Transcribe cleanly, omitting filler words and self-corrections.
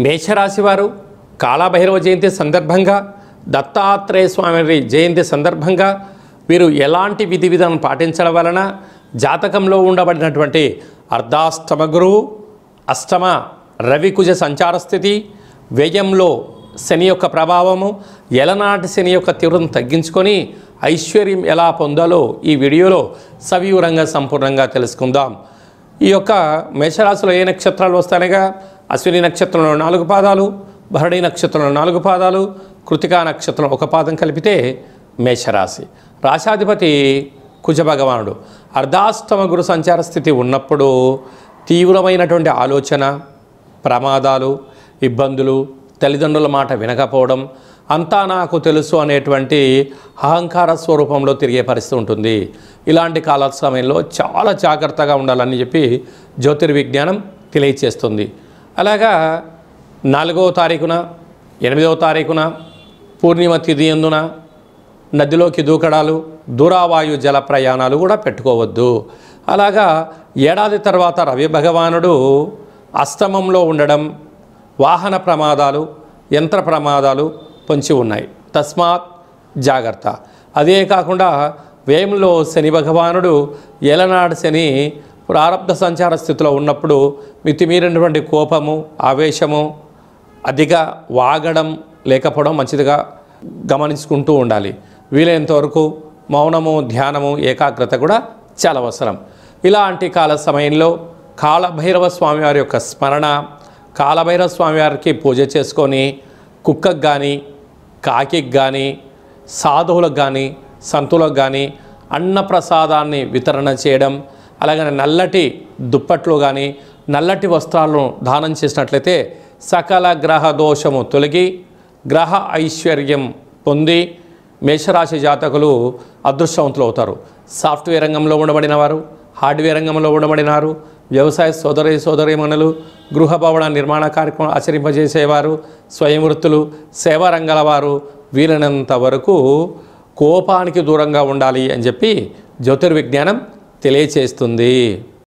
మేషరాశి వారు కాళభైరవ జయంతి సందర్భంగా, దత్తాత్రేయ స్వామి జయంతి సందర్భంగా వీరు ఎలాంటి విధి విధానం పాటించడం వలన జాతకంలో ఉండబడినటువంటి అర్ధాష్టమ గురువు, అష్టమ రవికుజ సంచార స్థితి, వ్యయంలో శని యొక్క ప్రభావము, ఎలనాటి శని యొక్క తీవ్రతను తగ్గించుకొని ఐశ్వర్యం ఎలా పొందాలో ఈ వీడియోలో సవివరంగా సంపూర్ణంగా తెలుసుకుందాం. ఈ యొక్క మేషరాశిలో ఏ నక్షత్రాలు వస్తాయనగా అశ్విని నక్షత్రంలో 4 పాదాలు, భరణి నక్షత్రంలో 4 పాదాలు, కృతికా నక్షత్రం 1 పాదం కలిపితే మేషరాశి. రాశాధిపతి కుజ భగవానుడు. అర్ధాష్టమ గురు సంచార స్థితి ఉన్నప్పుడు తీవ్రమైనటువంటి ఆలోచన, ప్రమాదాలు, ఇబ్బందులు, తల్లిదండ్రుల మాట వినకపోవడం, అంతా నాకు తెలుసు అనేటువంటి అహంకార స్వరూపంలో తిరిగే పరిస్థితి ఉంటుంది. ఇలాంటి కాల సమయంలో చాలా జాగ్రత్తగా ఉండాలని చెప్పి జ్యోతిర్విజ్ఞానం తెలియచేస్తుంది. అలాగా 4వ తారీఖున, 8వ తారీఖున పూర్ణిమ తిథి యందున నదిలోకి దూకడాలు, దూరావాయు జల ప్రయాణాలు కూడా పెట్టుకోవద్దు. అలాగా ఏడాది తర్వాత రవి భగవానుడు అష్టమంలో ఉండడం, వాహన ప్రమాదాలు, యంత్ర ప్రమాదాలు పొంచి ఉన్నాయి. తస్మాత్ జాగ్రత్త. అదే కాకుండా వ్యయంలో శని భగవానుడు ఏలనాడు శని ప్రారబ్ధ సంచార స్థితిలో ఉన్నప్పుడు మితిమీరినటువంటి కోపము, ఆవేశము, అధిక వాగడం లేకపోవడం మంచిదిగా గమనించుకుంటూ ఉండాలి. వీలైనంతవరకు మౌనము, ధ్యానము, ఏకాగ్రత కూడా చాలా అవసరం. ఇలాంటి కాల సమయంలో కాళభైరవ స్వామివారి యొక్క స్మరణ, కాళభైరవ స్వామివారికి పూజ చేసుకొని కుక్కకు కానీ, కాకికి కానీ, సాధువులకు కానీ, సంతులకు కానీ అన్నప్రసాదాన్ని వితరణ చేయడం, అలాగే నల్లటి దుప్పట్లు కానీ, నల్లటి వస్త్రాలను దానం చేసినట్లయితే సకల గ్రహ దోషము తొలగి గ్రహ ఐశ్వర్యం పొంది మేషరాశి జాతకులు అదృష్టవంతులు అవుతారు. సాఫ్ట్వేర్ రంగంలో ఉండబడిన వారు, హార్డ్వేర్ రంగంలో ఉండబడినారు, వ్యవసాయ సోదరీమణులు, గృహ భవన నిర్మాణ కార్యక్రమం ఆచరింపజేసేవారు, స్వయం వృత్తులు, సేవా రంగాల వారు వీలైనంత వరకు కోపానికి దూరంగా ఉండాలి అని చెప్పి జ్యోతిర్విజ్ఞానం తెలియచేస్తుంది.